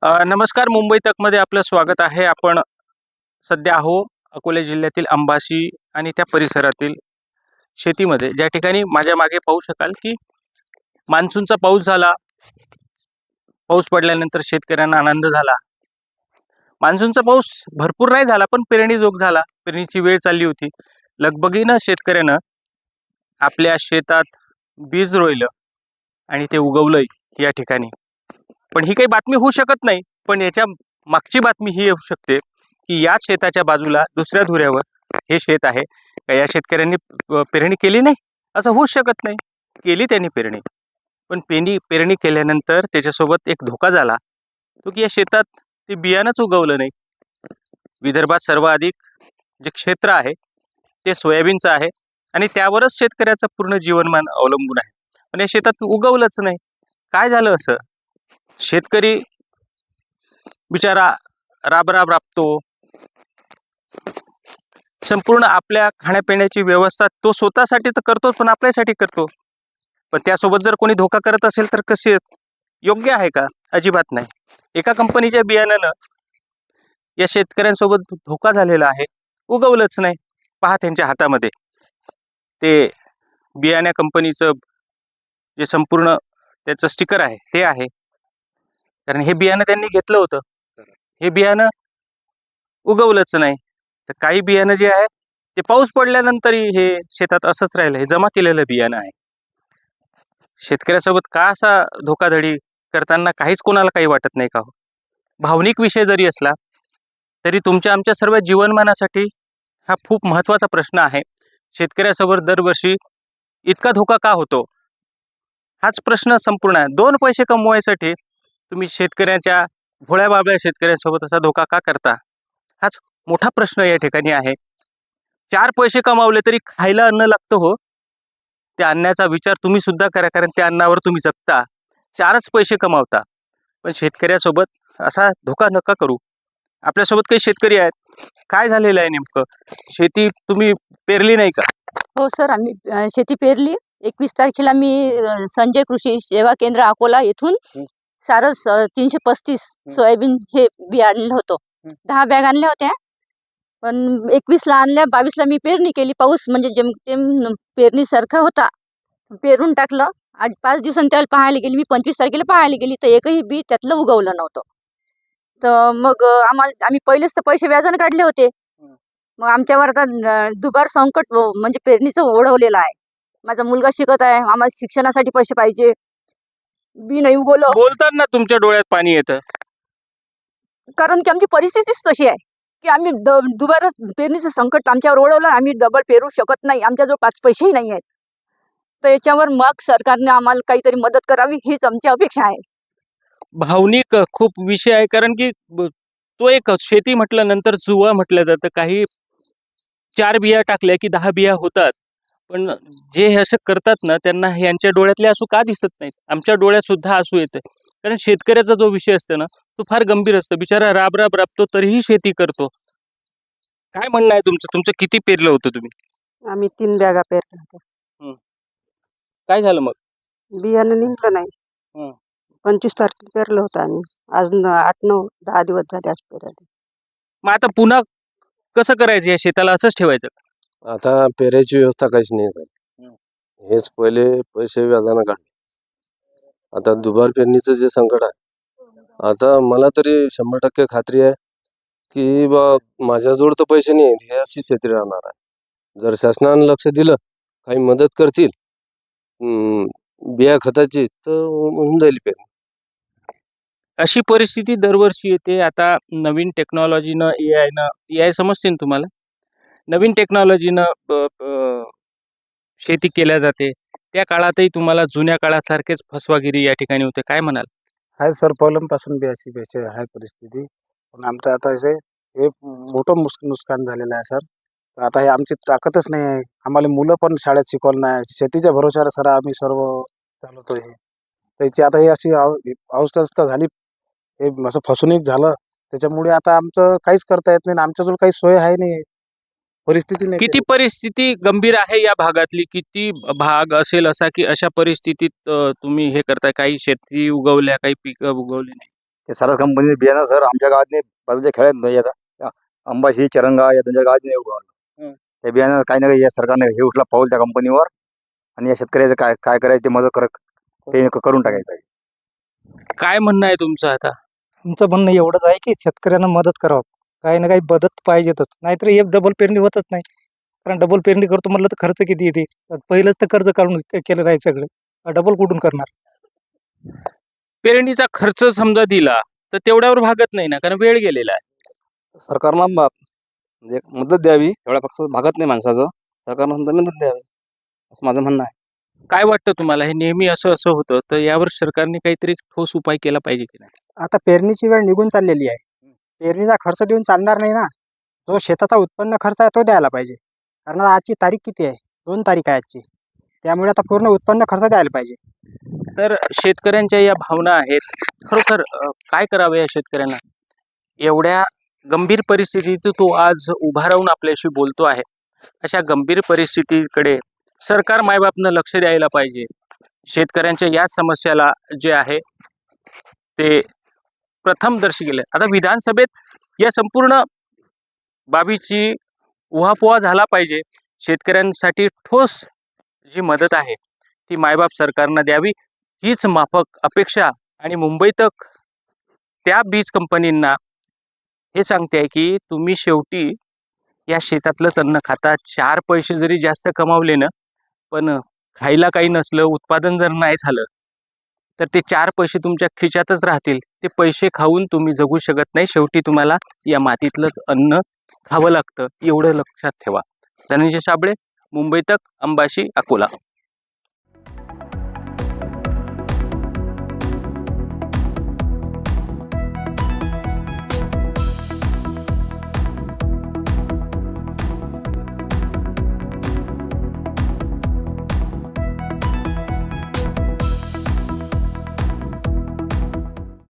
नमस्कार. मुंबई तकमध्ये आपलं स्वागत आहे. आपण सध्या अकोला जिल्ह्यातील अंबाशी आणि त्या परिसरातील शेतीमध्ये, ज्या ठिकाणी माझ्या मागे पाहू शकाल की मान्सूनचा पाऊस झाला. पाऊस पडल्यानंतर शेतकऱ्यांना आनंद झाला. मान्सूनचा पाऊस भरपूर नाही झाला, पण पेरणीजोग झाला. पेरणीची वेळ चालली होती. लगबगीनं शेतकऱ्यानं आपल्या शेतात बीज रोवलं आणि ते उगवलंय या ठिकाणी. पण ही काही बातमी होऊ शकत नाही. पण याच्या मागची बातमी ही येऊ शकते की या शेताच्या बाजूला दुसऱ्या धुऱ्यावर हे शेत आहे. या शेतकऱ्यांनी पेरणी केली नाही असं होऊच शकत नाही. केली त्यांनी पेरणी, पण पेरणी केल्यानंतर त्याच्यासोबत एक धोका झाला, तो की या शेतात ते बियाणंच उगवलं नाही. विदर्भात सर्वाधिक जे क्षेत्र आहे ते सोयाबीनचं आहे आणि त्यावरच शेतकऱ्याचं पूर्ण जीवनमान अवलंबून आहे. पण या शेतात उगवलंच नाही. काय झालं असं? शेतकरी बिचारा राब राबतो. संपूर्ण आपल्या खाण्यापिण्याची व्यवस्था तो स्वतःसाठी तर करतोच, पण आपल्यासाठी करतो. पण त्यासोबत जर कोणी धोका करत असेल तर कसे योग्य आहे का? अजिबात नाही. एका कंपनीच्या बियाण्यानं या शेतकऱ्यांसोबत धोका झालेला आहे. उगवलंच नाही. पहा त्यांच्या हातामध्ये ते बियाण्या कंपनीचं जे संपूर्ण त्याचं स्टिकर आहे ते आहे. कारण हे बियाणं त्यांनी घेतलं होतं. हे बियाणं उगवलंच नाही. तर काही बियाणं जे आहे ते पाऊस पडल्यानंतरही हे शेतात असंच राहिलं. हे जमा केलेलं बियाणं आहे. शेतकऱ्यासोबत का असा धोकाधडी करताना काहीच कोणाला काही वाटत नाही का हो? भावनिक विषय जरी असला तरी तुमच्या आमच्या सर्व जीवनमानासाठी हा खूप महत्त्वाचा प्रश्न आहे. शेतकऱ्यासोबत दरवर्षी इतका धोका का होतो? हाच प्रश्न संपूर्ण आहे. 2 पैसे कमवायसाठी तुम्ही शेतकऱ्याच्या भोळ्या बाबळ्या शेतकऱ्यांसोबत असा धोका का करता? हाच मोठा प्रश्न या ठिकाणी आहे. 4 पैसे कमावले तरी खायला अन्न लागतं हो. त्या अन्नाचा विचार तुम्ही सुद्धा करा, कारण त्या अन्नावर तुम्ही जगता. 4च पैसे कमावता, पण शेतकऱ्यासोबत असा धोका नका करू. आपल्यासोबत काही शेतकरी आहेत. काय झालेलं आहे नेमकं? शेती तुम्ही पेरली नाही का? हो सर, आम्ही शेती पेरली. 21 तारखेला मी संजय कृषी सेवा केंद्र अकोला येथून सारस 335 सोयाबीन हे बी आणलं होतं. 10 बॅग आणल्या होत्या, पण 21ला आणल्या, 22ला मी पेरणी केली. पाऊस म्हणजे जेमतेम पेरणीसारखा होता. पेरून टाकलं. 5 दिवसांनी त्याला पाहायला गेली. मी 25 तारखेला पाहायला गेली तर एकही बी त्यातलं उगवलं नव्हतं. तर मग आम्ही पहिलेच तर पैसे व्याजाने काढले होते. मग आमच्यावर आता दुबार संकट म्हणजे पेरणीचं ओढवलेलं आहे. माझा मुलगा शिकत आहे, आम्हाला शिक्षणासाठी पैसे पाहिजे. बी नाही उगवलं. बोलताना तुमच्या डोळ्यात पाणी येतं. कारण की आमची परिस्थितीच तशी आहे की आम्ही दुबार पेरणीचं संकट आमच्यावर ओढवलं. आम्ही डबल पेरू शकत नाही. आमच्याजवळ 5 पैसेही नाही आहेत. तर याच्यावर मग सरकारने आम्हाला काहीतरी मदत करावी हीच आमची अपेक्षा आहे. भावनिक खूप विषय आहे, कारण की तो एक शेती म्हटलं नंतर जुवा म्हटलं जातं. काही 4 बिया टाकल्या की 10 बिया होतात. पण जे हे असं करतात ना, त्यांना यांच्या डोळ्यातले अश्रू का दिसत नाहीत? आमच्या डोळ्यात सुद्धा अश्रू येतं. कारण शेतकऱ्याचा जो विषय असतो ना, तो फार गंभीर असतो. बिचारा राबतो तरीही शेती करतो. काय म्हणणं आहे तुमचं? तुमचं किती पेरलं होतं तुम्ही? आम्ही 3 बॅगा पेरल्या होत्या. काय झालं मग? बियाणं निघलं नाही. हं. 25 तारखेला पेरलं होतं आम्ही. आज 8, 9, 10 दिवस झाले आज पेरायला. मग आता पुन्हा कसं करायचं? या शेताला असंच ठेवायचं का? आता पेरायची व्यवस्था काहीच नाही झाली. हेच पहिले पैसे व्याजानं काढले. आता दुबार पेरणीचं जे संकट आहे, आता मला तरी 100% खात्री आहे की बा माझ्याजवळ तर पैसे नाही आहेत, हे अशी शेती राहणार आहे. जर शासनानं लक्ष दिलं, काही मदत करतील बिया खताची, तर होऊन जाईल पेरणी. अशी परिस्थिती दरवर्षी येते. आता नवीन टेक्नॉलॉजीनं AI समजते ना तुम्हाला? नवीन टेक्नॉलॉजीनं शेती केल्या जाते. त्या काळातही तुम्हाला जुन्या काळासारखेच फसवागिरी या ठिकाणी होते. काय म्हणाल? आहे सर, पहिल्यापासून बी अशी आहे परिस्थिती. पण आमचं आता हे मोठं नुकसान झालेलं आहे सर. तर आता हे आमची ताकदच नाही आहे. आम्हाला मुलं पण शाळेत शिकवलं नाही. शेतीच्या भरोश्यावर सर आम्ही सर्व चालवतो आहे. त्याची आता ही अशी अवस्था झाली, हे असं फसवणूक झालं. त्याच्यामुळे आता आमचं काहीच करता येत नाही आणि आमच्याजवळ काही सोय आहे नाही. परिस्थिती नाही. किती परिस्थिती गंभीर आहे या भागातली? किती भाग असेल असा की अशा परिस्थितीत तुम्ही हे करताय? काही शेती उगवल्या, काही पिकं उगवली नाही? ते सारस कंपनीचे बियाणं सर आमच्या गावात नाही, बाजूच्या खेड्यात नाही आता अंबाशी चरंगा या त्यांच्या गावात नाही उगवलं. त्या बियाणं काही ना काही या सरकारने हे उठला पाऊल त्या कंपनीवर, आणि या शेतकऱ्याचं काय काय करायचं ते मदत ते करून टाकायचं आहे. काय म्हणणं आहे तुमचं आता? तुमचं म्हणणं एवढंच आहे की शेतकऱ्यांना मदत करावं, काही ना काही मदत पाहिजेतच, नाहीतर हे डबल पेरणी होतच नाही. कारण डबल पेरणी करतो म्हटलं तर खर्च किती येते, तर पहिलंच तर कर्ज काढून केलं नाही सगळं, डबल कुठून करणार. पेरणीचा खर्च समजा दिला तर तेवढ्यावर भागत नाही ना, कारण वेळ गेलेला आहे. सरकारनं म्हणजे मदत द्यावी, एवढ्या फक्त भागत नाही माणसाचं, सरकारनं मदत द्यावी असं माझं म्हणणं आहे. काय वाटतं तुम्हाला, हे नेहमी असं असं होतं, तर यावर सरकारने काहीतरी ठोस उपाय केला पाहिजे की नाही? आता पेरणीची वेळ निघून चाललेली आहे, पेरणीचा खर्च देऊन चालणार नाही ना. जो शेताचा उत्पन्न खर्च आहे तो द्यायला पाहिजे, कारण आजची तारीख किती आहे, 2 तारीख आहे आजची, त्यामुळे आता पूर्ण उत्पन्न खर्च द्यायला पाहिजे. तर शेतकऱ्यांच्या या भावना आहेत. खरोखर काय करावं या शेतकऱ्यांना? एवढ्या गंभीर परिस्थितीत तो आज उभा राहून आपल्याशी बोलतो आहे. अशा गंभीर परिस्थितीकडे सरकार मायबापनं लक्ष द्यायला पाहिजे. शेतकऱ्यांच्या या समस्याला जे आहे ते प्रथमदर्शी केलं. आता विधानसभेत या संपूर्ण बाबीची उहापोहा झाला पाहिजे. शेतकऱ्यांसाठी ठोस जी मदत आहे ती मायबाप सरकारनं द्यावी, हीच माफक अपेक्षा. आणि मुंबई तक त्या बीज कंपनींना हे सांगते आहे की तुम्ही शेवटी या शेतातलंच अन्न खाता. 4 पैसे जरी जास्त कमावले ना, पण खायला काही नसलं, उत्पादन जर नाही झालं, तर ते 4 पैसे तुमच्या खिशातच राहतील. ते पैसे खाऊन तुम्ही जगू शकत नाही. शेवटी तुम्हाला या मातीतलंच अन्न खावं लागतं, एवढं लक्षात ठेवा. धनंजय साबळे, मुंबई तक, अंबाशी, अकोला.